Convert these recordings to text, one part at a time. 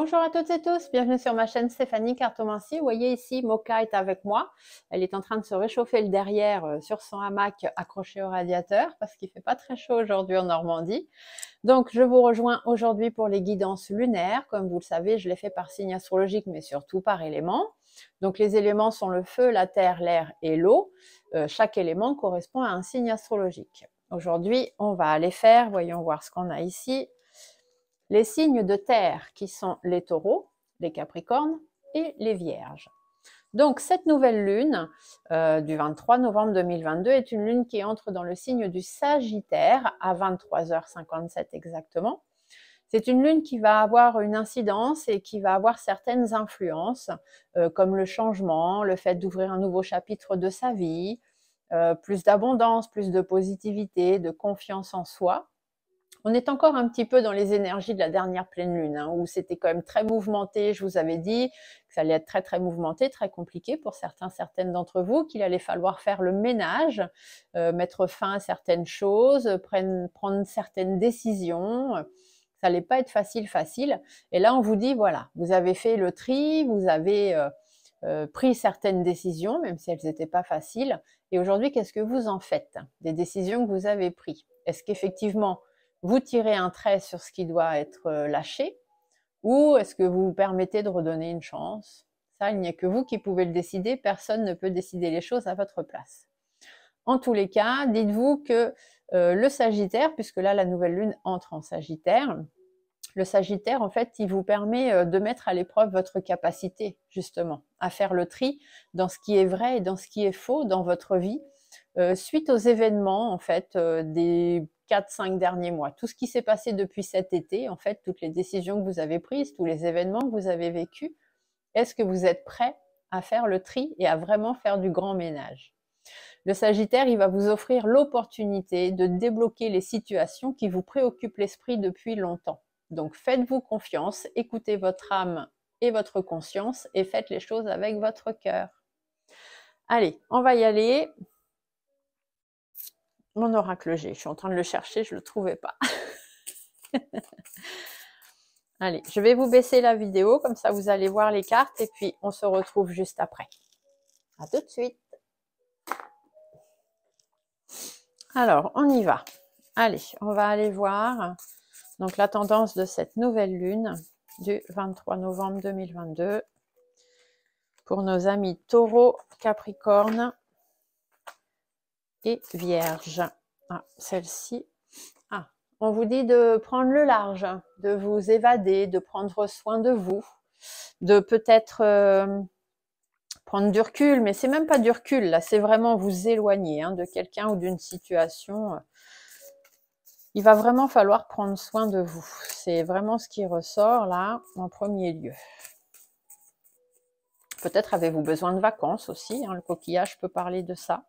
Bonjour à toutes et tous, bienvenue sur ma chaîne Stéphanie Cartomancie. Vous voyez ici, Mocha est avec moi. Elle est en train de se réchauffer le derrière sur son hamac accroché au radiateur parce qu'il fait pas très chaud aujourd'hui en Normandie. Donc je vous rejoins aujourd'hui pour les guidances lunaires. Comme vous le savez, je les fais par signe astrologique mais surtout par élément. Donc les éléments sont le feu, la terre, l'air et l'eau. Chaque élément correspond à un signe astrologique. Aujourd'hui, on va aller faire, voyons voir ce qu'on a ici. Les signes de terre qui sont les taureaux, les capricornes et les vierges. Donc cette nouvelle lune du 23 novembre 2022 est une lune qui entre dans le signe du Sagittaire à 23h57 exactement. C'est une lune qui va avoir une incidence et qui va avoir certaines influences comme le changement, le fait d'ouvrir un nouveau chapitre de sa vie, plus d'abondance, plus de positivité, de confiance en soi. On est encore un petit peu dans les énergies de la dernière pleine lune, hein, où c'était quand même très mouvementé. Je vous avais dit que ça allait être très très mouvementé, très compliqué pour certaines d'entre vous, qu'il allait falloir faire le ménage, mettre fin à certaines choses, prendre certaines décisions. Ça allait pas être facile. Et là, on vous dit, voilà, vous avez fait le tri, vous avez pris certaines décisions, même si elles n'étaient pas faciles. Et aujourd'hui, qu'est-ce que vous en faites des décisions que vous avez prises? Est-ce qu'effectivement, vous tirez un trait sur ce qui doit être lâché, ou est-ce que vous vous permettez de redonner une chance? Ça, il n'y a que vous qui pouvez le décider, personne ne peut décider les choses à votre place. En tous les cas, dites-vous que le Sagittaire, puisque là la nouvelle lune entre en Sagittaire, le Sagittaire, en fait, il vous permet de mettre à l'épreuve votre capacité, justement, à faire le tri dans ce qui est vrai et dans ce qui est faux dans votre vie, suite aux événements, en fait, des 4-5 derniers mois. Tout ce qui s'est passé depuis cet été, en fait, toutes les décisions que vous avez prises, tous les événements que vous avez vécus, est-ce que vous êtes prêt à faire le tri et à vraiment faire du grand ménage? Le Sagittaire, il va vous offrir l'opportunité de débloquer les situations qui vous préoccupent l'esprit depuis longtemps. Donc faites-vous confiance, écoutez votre âme et votre conscience et faites les choses avec votre cœur. Allez, on va y aller. Mon oracle G, je suis en train de le chercher, je ne le trouvais pas. Allez, je vais vous baisser la vidéo, comme ça vous allez voir les cartes et puis on se retrouve juste après. À tout de suite. Alors, on y va. Allez, on va aller voir donc la tendance de cette nouvelle lune du 23 novembre 2022 pour nos amis taureaux, capricornes et vierges. Ah, celle-ci. Ah, on vous dit de prendre le large, de vous évader, de prendre soin de vous, de peut-être prendre du recul, mais c'est même pas du recul, là, c'est vraiment vous éloigner de quelqu'un ou d'une situation. Il va vraiment falloir prendre soin de vous. C'est vraiment ce qui ressort là, en premier lieu. Peut-être avez-vous besoin de vacances aussi, le coquillage peut parler de ça.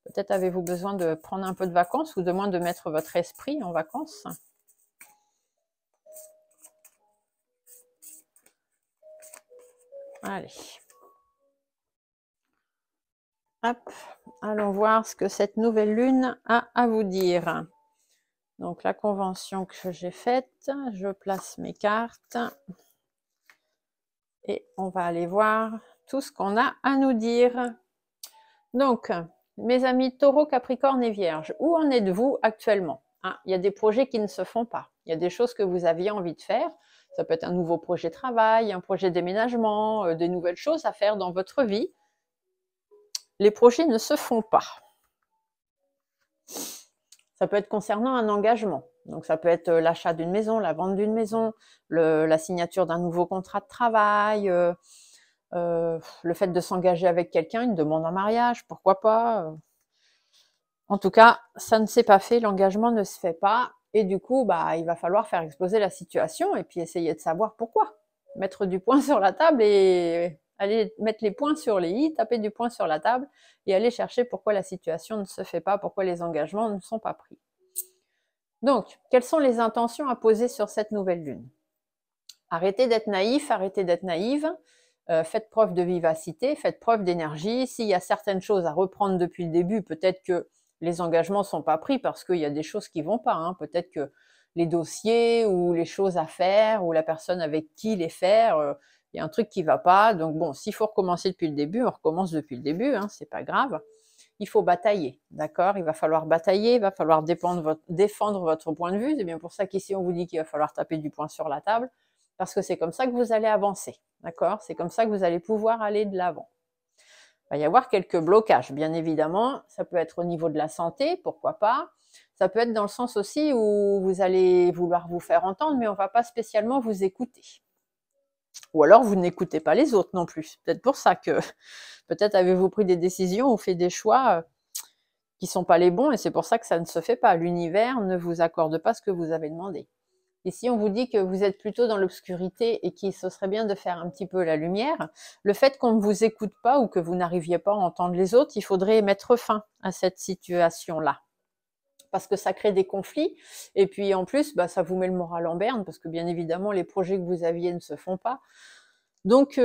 Peut-être avez-vous besoin de prendre un peu de vacances ou de moins de mettre votre esprit en vacances. Allez. Hop, allons voir ce que cette nouvelle lune a à vous dire. Donc la convention que j'ai faite, je place mes cartes et on va aller voir tout ce qu'on a à nous dire. Donc, mes amis taureaux, capricornes et vierges, où en êtes-vous actuellement? Il y a des projets qui ne se font pas. Il y a des choses que vous aviez envie de faire. Ça peut être un nouveau projet de travail, un projet de déménagement, des nouvelles choses à faire dans votre vie. Les projets ne se font pas. Ça peut être concernant un engagement. Donc, ça peut être l'achat d'une maison, la vente d'une maison, la signature d'un nouveau contrat de travail, le fait de s'engager avec quelqu'un, une demande en mariage, pourquoi pas. En tout cas, ça ne s'est pas fait, l'engagement ne se fait pas. Et du coup, il va falloir faire exploser la situation et puis essayer de savoir pourquoi. Mettre du poing sur la table et aller mettre les points sur les i, taper du poing sur la table et aller chercher pourquoi la situation ne se fait pas, pourquoi les engagements ne sont pas pris. Donc, quelles sont les intentions à poser sur cette nouvelle lune? Arrêtez d'être naïf, arrêtez d'être naïve, faites preuve de vivacité, faites preuve d'énergie. S'il y a certaines choses à reprendre depuis le début, peut-être que les engagements ne sont pas pris parce qu'il y a des choses qui ne vont pas. Peut-être qu'il les dossiers ou les choses à faire ou la personne avec qui les faire. Il y a un truc qui va pas. Donc bon, s'il faut recommencer depuis le début, on recommence depuis le début, hein, c'est pas grave. Il faut batailler, d'accord? Il va falloir batailler, il va falloir défendre votre point de vue. C'est bien pour ça qu'ici, on vous dit qu'il va falloir taper du poing sur la table, parce que c'est comme ça que vous allez avancer, d'accord? C'est comme ça que vous allez pouvoir aller de l'avant. Il va y avoir quelques blocages, bien évidemment. Ça peut être au niveau de la santé, pourquoi pas. Ça peut être dans le sens aussi où vous allez vouloir vous faire entendre, mais on ne va pas spécialement vous écouter. Ou alors, vous n'écoutez pas les autres non plus. C'est peut-être pour ça que, peut-être avez-vous pris des décisions ou fait des choix qui ne sont pas les bons, et c'est pour ça que ça ne se fait pas. L'univers ne vous accorde pas ce que vous avez demandé. Ici, on vous dit que vous êtes plutôt dans l'obscurité et qu'il ce serait bien de faire un petit peu la lumière. Le fait qu'on ne vous écoute pas ou que vous n'arriviez pas à entendre les autres, il faudrait mettre fin à cette situation-là. Parce que ça crée des conflits. Et puis en plus, ça vous met le moral en berne, parce que bien évidemment, les projets que vous aviez ne se font pas. Donc,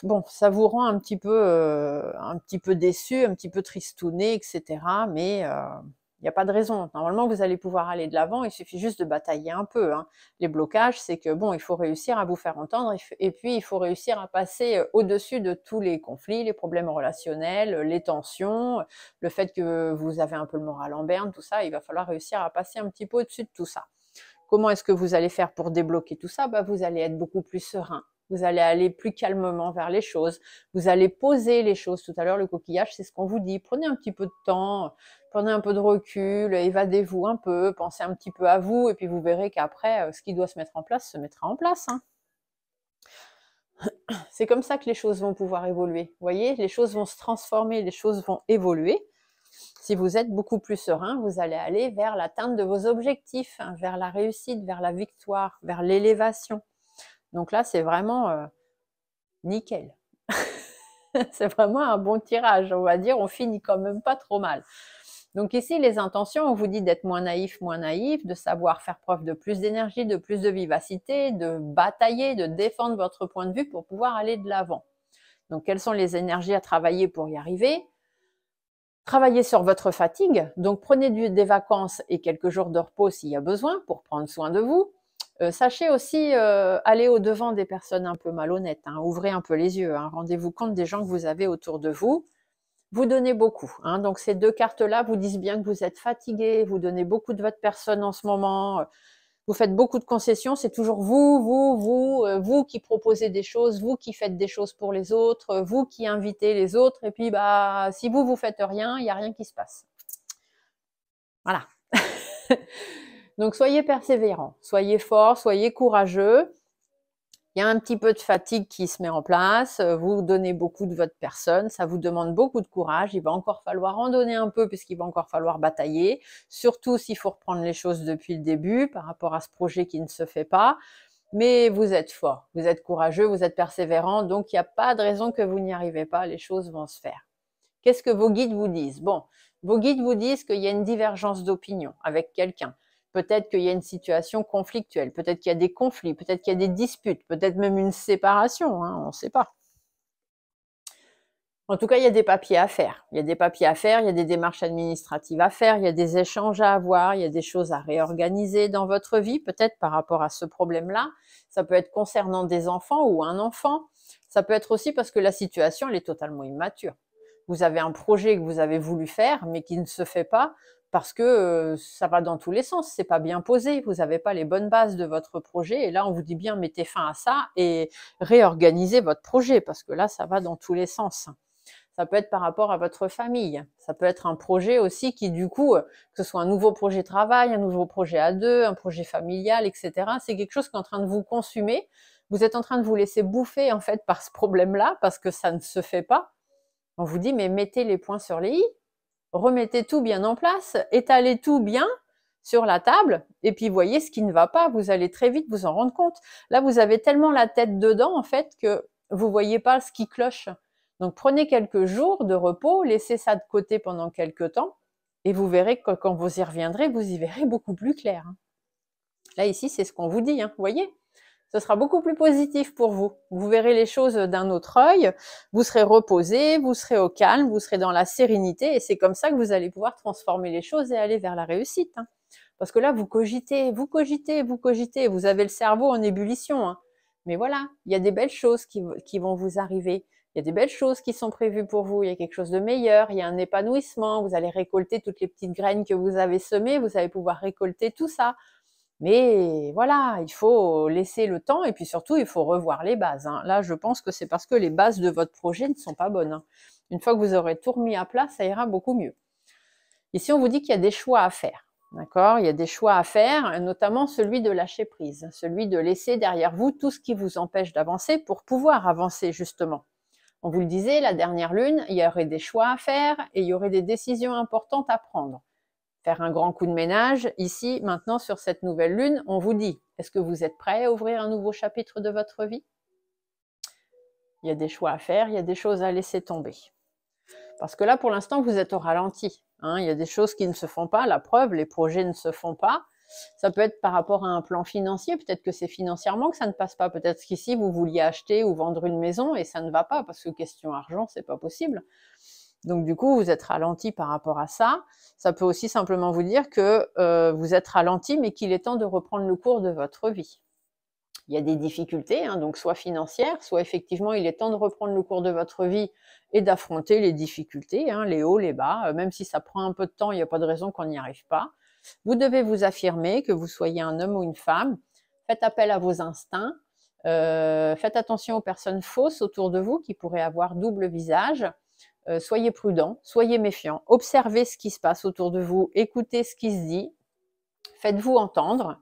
bon, ça vous rend un petit peu déçu, un petit peu tristouné, etc. Mais il n'y a pas de raison. Normalement, vous allez pouvoir aller de l'avant. Il suffit juste de batailler un peu, hein. Les blocages, c'est que bon, il faut réussir à vous faire entendre, et puis il faut réussir à passer au-dessus de tous les conflits, les problèmes relationnels, les tensions, le fait que vous avez un peu le moral en berne, tout ça. Il va falloir réussir à passer un petit peu au-dessus de tout ça. Comment est-ce que vous allez faire pour débloquer tout ça? Vous allez être beaucoup plus serein. Vous allez aller plus calmement vers les choses. Vous allez poser les choses. Tout à l'heure, le coquillage, c'est ce qu'on vous dit. Prenez un petit peu de temps, prenez un peu de recul, évadez-vous un peu, pensez un petit peu à vous, et puis vous verrez qu'après, ce qui doit se mettre en place se mettra en place, hein. C'est comme ça que les choses vont pouvoir évoluer. Vous voyez, les choses vont se transformer, les choses vont évoluer. Si vous êtes beaucoup plus serein, vous allez aller vers l'atteinte de vos objectifs, hein, vers la réussite, vers la victoire, vers l'élévation. Donc là, c'est vraiment nickel. C'est vraiment un bon tirage, on va dire. On finit quand même pas trop mal. Donc ici, les intentions, on vous dit d'être moins naïf, de savoir faire preuve de plus d'énergie, de plus de vivacité, de batailler, de défendre votre point de vue pour pouvoir aller de l'avant. Donc, quelles sont les énergies à travailler pour y arriver? Travaillez sur votre fatigue. Donc, prenez des vacances et quelques jours de repos s'il y a besoin pour prendre soin de vous. Sachez aussi aller au-devant des personnes un peu malhonnêtes, hein. Ouvrez un peu les yeux, hein. Rendez-vous compte des gens que vous avez autour de vous. Vous donnez beaucoup, hein. Donc ces deux cartes-là vous disent bien que vous êtes fatigué, vous donnez beaucoup de votre personne en ce moment, vous faites beaucoup de concessions, c'est toujours vous qui proposez des choses, vous qui faites des choses pour les autres, vous qui invitez les autres, et puis si vous faites rien, il n'y a rien qui se passe. Voilà. Donc, soyez persévérants, soyez forts, soyez courageux. Il y a un petit peu de fatigue qui se met en place. Vous donnez beaucoup de votre personne. Ça vous demande beaucoup de courage. Il va encore falloir en donner un peu puisqu'il va encore falloir batailler. Surtout s'il faut reprendre les choses depuis le début par rapport à ce projet qui ne se fait pas. Mais vous êtes fort, vous êtes courageux, vous êtes persévérant. Donc, il n'y a pas de raison que vous n'y arrivez pas. Les choses vont se faire. Qu'est-ce que vos guides vous disent? Bon, vos guides vous disent qu'il y a une divergence d'opinion avec quelqu'un. Peut-être qu'il y a une situation conflictuelle, peut-être qu'il y a des conflits, peut-être qu'il y a des disputes, peut-être même une séparation, hein, on ne sait pas. En tout cas, il y a des papiers à faire. Il y a des papiers à faire, il y a des démarches administratives à faire, il y a des échanges à avoir, il y a des choses à réorganiser dans votre vie, peut-être par rapport à ce problème-là. Ça peut être concernant des enfants ou un enfant. Ça peut être aussi parce que la situation, elle est totalement immature. Vous avez un projet que vous avez voulu faire, mais qui ne se fait pas parce que ça va dans tous les sens, c'est pas bien posé, vous n'avez pas les bonnes bases de votre projet, et là on vous dit bien mettez fin à ça et réorganisez votre projet, parce que là ça va dans tous les sens. Ça peut être par rapport à votre famille, ça peut être un projet aussi qui du coup, que ce soit un nouveau projet travail, un nouveau projet à deux, un projet familial, etc. C'est quelque chose qui est en train de vous consumer, vous êtes en train de vous laisser bouffer en fait par ce problème-là, parce que ça ne se fait pas. On vous dit mais mettez les points sur les i, remettez tout bien en place, étalez tout bien sur la table, et puis voyez ce qui ne va pas, vous allez très vite vous en rendre compte. Là, vous avez tellement la tête dedans, en fait, que vous voyez pas ce qui cloche. Donc, prenez quelques jours de repos, laissez ça de côté pendant quelques temps, et vous verrez que quand vous y reviendrez, vous y verrez beaucoup plus clair. Là, ici, c'est ce qu'on vous dit, vous voyez ? Ce sera beaucoup plus positif pour vous. Vous verrez les choses d'un autre œil, vous serez reposé, vous serez au calme, vous serez dans la sérénité, et c'est comme ça que vous allez pouvoir transformer les choses et aller vers la réussite. Parce que là, vous cogitez, vous cogitez, vous cogitez. Vous avez le cerveau en ébullition, hein. Mais voilà, il y a des belles choses qui vont vous arriver. Il y a des belles choses qui sont prévues pour vous. Il y a quelque chose de meilleur. Il y a un épanouissement. Vous allez récolter toutes les petites graines que vous avez semées. Vous allez pouvoir récolter tout ça. Mais voilà, il faut laisser le temps et puis surtout, il faut revoir les bases, hein. Là, je pense que c'est parce que les bases de votre projet ne sont pas bonnes, hein. Une fois que vous aurez tout remis à plat, ça ira beaucoup mieux. Ici, on vous dit qu'il y a des choix à faire. D'accord? Il y a des choix à faire, notamment celui de lâcher prise, celui de laisser derrière vous tout ce qui vous empêche d'avancer pour pouvoir avancer, justement. On vous le disait, la dernière lune, il y aurait des choix à faire et il y aurait des décisions importantes à prendre. Faire un grand coup de ménage. Ici, maintenant, sur cette nouvelle lune, on vous dit, est-ce que vous êtes prêt à ouvrir un nouveau chapitre de votre vie? Il y a des choix à faire, il y a des choses à laisser tomber. Parce que là, pour l'instant, vous êtes au ralenti, hein. Il y a des choses qui ne se font pas, la preuve, les projets ne se font pas. Ça peut être par rapport à un plan financier, peut-être que c'est financièrement que ça ne passe pas. Peut-être qu'ici, vous vouliez acheter ou vendre une maison et ça ne va pas, parce que question argent, c'est pas possible. Donc du coup, vous êtes ralenti par rapport à ça. Ça peut aussi simplement vous dire que vous êtes ralenti, mais qu'il est temps de reprendre le cours de votre vie. Il y a des difficultés, hein, donc soit financières, soit effectivement, il est temps de reprendre le cours de votre vie et d'affronter les difficultés, hein, les hauts, les bas. Même si ça prend un peu de temps, il n'y a pas de raison qu'on n'y arrive pas. Vous devez vous affirmer, que vous soyez un homme ou une femme. Faites appel à vos instincts. Faites attention aux personnes fausses autour de vous qui pourraient avoir double visage. Soyez prudent, soyez méfiant, observez ce qui se passe autour de vous, écoutez ce qui se dit, faites-vous entendre.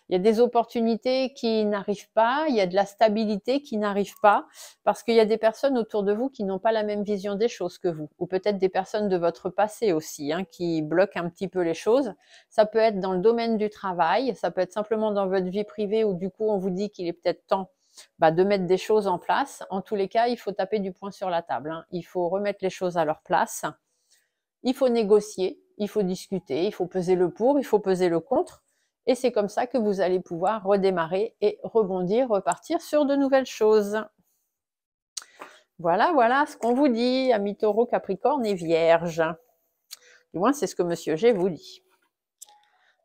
Il y a des opportunités qui n'arrivent pas, il y a de la stabilité qui n'arrive pas, parce qu'il y a des personnes autour de vous qui n'ont pas la même vision des choses que vous, ou peut-être des personnes de votre passé aussi, hein, qui bloquent un petit peu les choses. Ça peut être dans le domaine du travail, ça peut être simplement dans votre vie privée, où du coup on vous dit qu'il est peut-être temps de mettre des choses en place. En tous les cas, il faut taper du poing sur la table, hein. Il faut remettre les choses à leur place. Il faut négocier, il faut discuter, il faut peser le pour, il faut peser le contre. Et c'est comme ça que vous allez pouvoir redémarrer et rebondir, repartir sur de nouvelles choses. Voilà, voilà ce qu'on vous dit, amis Taureau, Capricorne et Vierge. Du moins, c'est ce que Monsieur G vous dit.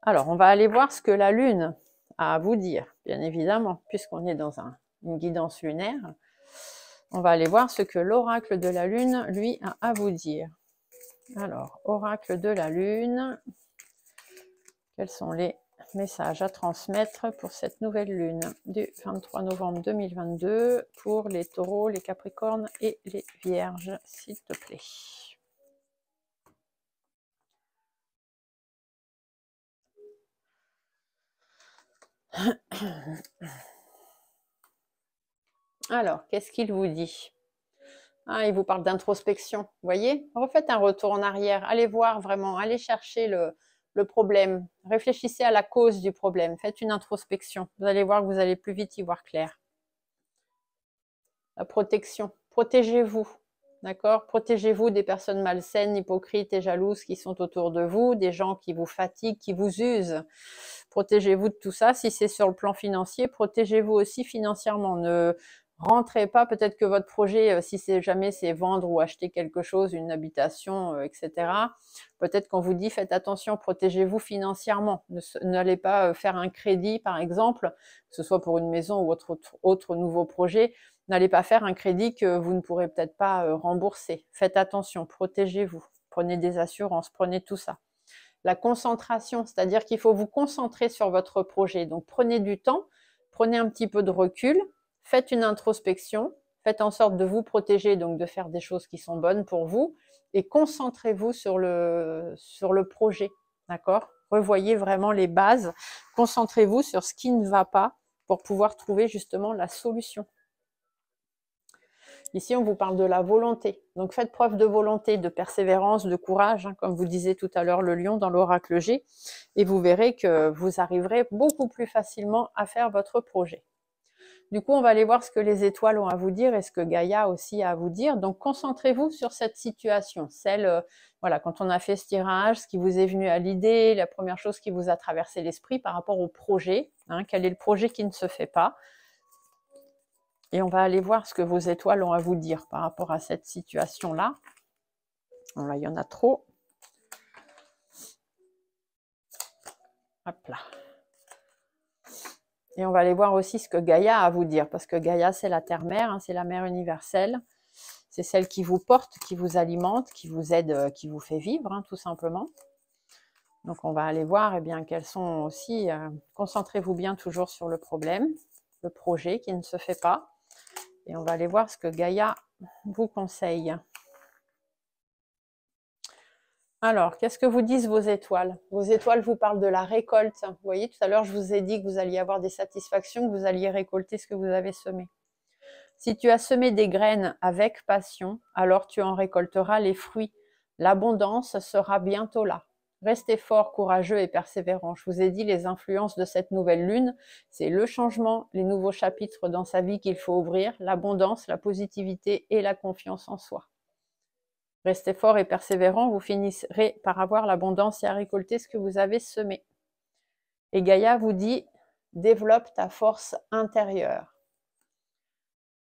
Alors, on va aller voir ce que la Lune a à vous dire, bien évidemment, puisqu'on est dans une guidance lunaire. On va aller voir ce que l'oracle de la Lune, lui, a à vous dire. Alors, oracle de la Lune, quels sont les messages à transmettre pour cette nouvelle Lune du 23 novembre 2022 pour les Taureaux, les Capricornes et les Vierges, s'il te plaît. Alors, qu'est-ce qu'il vous dit? Ah, il vous parle d'introspection, vous voyez? Refaites un retour en arrière, allez voir vraiment, allez chercher le problème, réfléchissez à la cause du problème, faites une introspection, vous allez voir que vous allez plus vite y voir clair. La protection, protégez-vous, d'accord? Protégez-vous des personnes malsaines, hypocrites et jalouses qui sont autour de vous, des gens qui vous fatiguent, qui vous usent. Protégez-vous de tout ça. Si c'est sur le plan financier, protégez-vous aussi financièrement. Ne rentrez pas, peut-être que votre projet, si jamais c'est vendre ou acheter quelque chose, une habitation, etc. Peut-être qu'on vous dit faites attention, protégez-vous financièrement. N'allez pas faire un crédit, par exemple, que ce soit pour une maison ou autre nouveau projet. N'allez pas faire un crédit que vous ne pourrez peut-être pas rembourser. Faites attention, protégez-vous. Prenez des assurances, prenez tout ça. La concentration, c'est-à-dire qu'il faut vous concentrer sur votre projet. Donc prenez du temps, prenez un petit peu de recul, faites une introspection, faites en sorte de vous protéger, donc de faire des choses qui sont bonnes pour vous, et concentrez-vous sur le projet, d'accord? Revoyez vraiment les bases, concentrez-vous sur ce qui ne va pas pour pouvoir trouver justement la solution. Ici, on vous parle de la volonté. Donc, faites preuve de volonté, de persévérance, de courage, hein, comme vous disiez tout à l'heure le lion dans l'oracle G, et vous verrez que vous arriverez beaucoup plus facilement à faire votre projet. Du coup, on va aller voir ce que les étoiles ont à vous dire et ce que Gaïa aussi a à vous dire. Donc, concentrez-vous sur cette situation, celle, voilà, quand on a fait ce tirage, ce qui vous est venu à l'idée, la première chose qui vous a traversé l'esprit par rapport au projet, hein, quel est le projet qui ne se fait pas. Et on va aller voir ce que vos étoiles ont à vous dire par rapport à cette situation-là. Bon, là, il y en a trop. Hop là. Et on va aller voir aussi ce que Gaïa a à vous dire, parce que Gaïa, c'est la terre-mère, hein, c'est la mère universelle. C'est celle qui vous porte, qui vous alimente, qui vous aide, qui vous fait vivre, hein, tout simplement. Donc, on va aller voir, eh bien, quelles sont aussi... concentrez-vous bien toujours sur le problème, le projet qui ne se fait pas. Et on va aller voir ce que Gaïa vous conseille. Alors, qu'est-ce que vous disent vos étoiles? Vos étoiles vous parlent de la récolte. Vous voyez, tout à l'heure, je vous ai dit que vous alliez avoir des satisfactions, que vous alliez récolter ce que vous avez semé. Si tu as semé des graines avec passion, alors tu en récolteras les fruits. L'abondance sera bientôt là. Restez fort, courageux et persévérant. Je vous ai dit, les influences de cette nouvelle lune, c'est le changement, les nouveaux chapitres dans sa vie qu'il faut ouvrir, l'abondance, la positivité et la confiance en soi. Restez fort et persévérant, vous finirez par avoir l'abondance et à récolter ce que vous avez semé. Et Gaïa vous dit, développe ta force intérieure.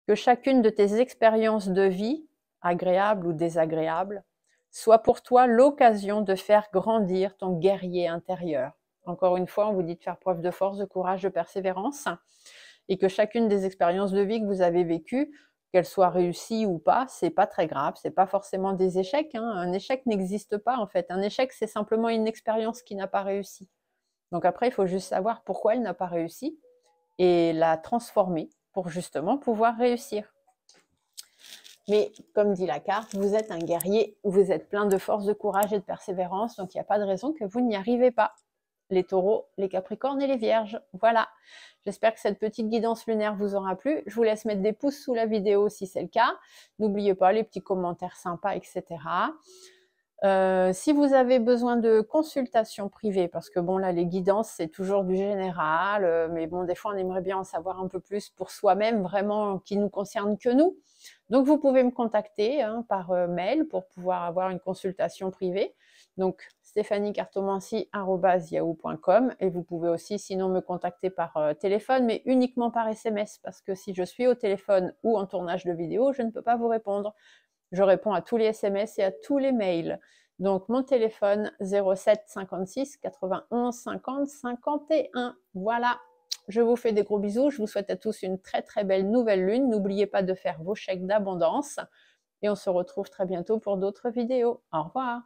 Que chacune de tes expériences de vie, agréables ou désagréables, soit pour toi l'occasion de faire grandir ton guerrier intérieur. Encore une fois, on vous dit de faire preuve de force, de courage, de persévérance, et que chacune des expériences de vie que vous avez vécues, qu'elles soient réussies ou pas, c'est pas très grave, c'est pas forcément des échecs, hein. Un échec n'existe pas en fait. Un échec, c'est simplement une expérience qui n'a pas réussi. Donc après, il faut juste savoir pourquoi elle n'a pas réussi et la transformer pour justement pouvoir réussir. Mais comme dit la carte, vous êtes un guerrier, vous êtes plein de force, de courage et de persévérance, donc il n'y a pas de raison que vous n'y arrivez pas. Les taureaux, les capricornes et les vierges. Voilà. J'espère que cette petite guidance lunaire vous aura plu. Je vous laisse mettre des pouces sous la vidéo si c'est le cas. N'oubliez pas les petits commentaires sympas, etc. Si vous avez besoin de consultations privées, parce que bon là les guidances c'est toujours du général, mais bon des fois on aimerait bien en savoir un peu plus pour soi-même, vraiment qui nous concerne que nous. Donc vous pouvez me contacter par mail pour pouvoir avoir une consultation privée. Donc stéphaniecartomancy@yahoo.com et vous pouvez aussi sinon me contacter par téléphone, mais uniquement par SMS, parce que si je suis au téléphone ou en tournage de vidéo, je ne peux pas vous répondre. Je réponds à tous les SMS et à tous les mails. Donc, mon téléphone 07 56 91 50 51. Voilà, je vous fais des gros bisous. Je vous souhaite à tous une très très belle nouvelle lune. N'oubliez pas de faire vos chèques d'abondance. Et on se retrouve très bientôt pour d'autres vidéos. Au revoir.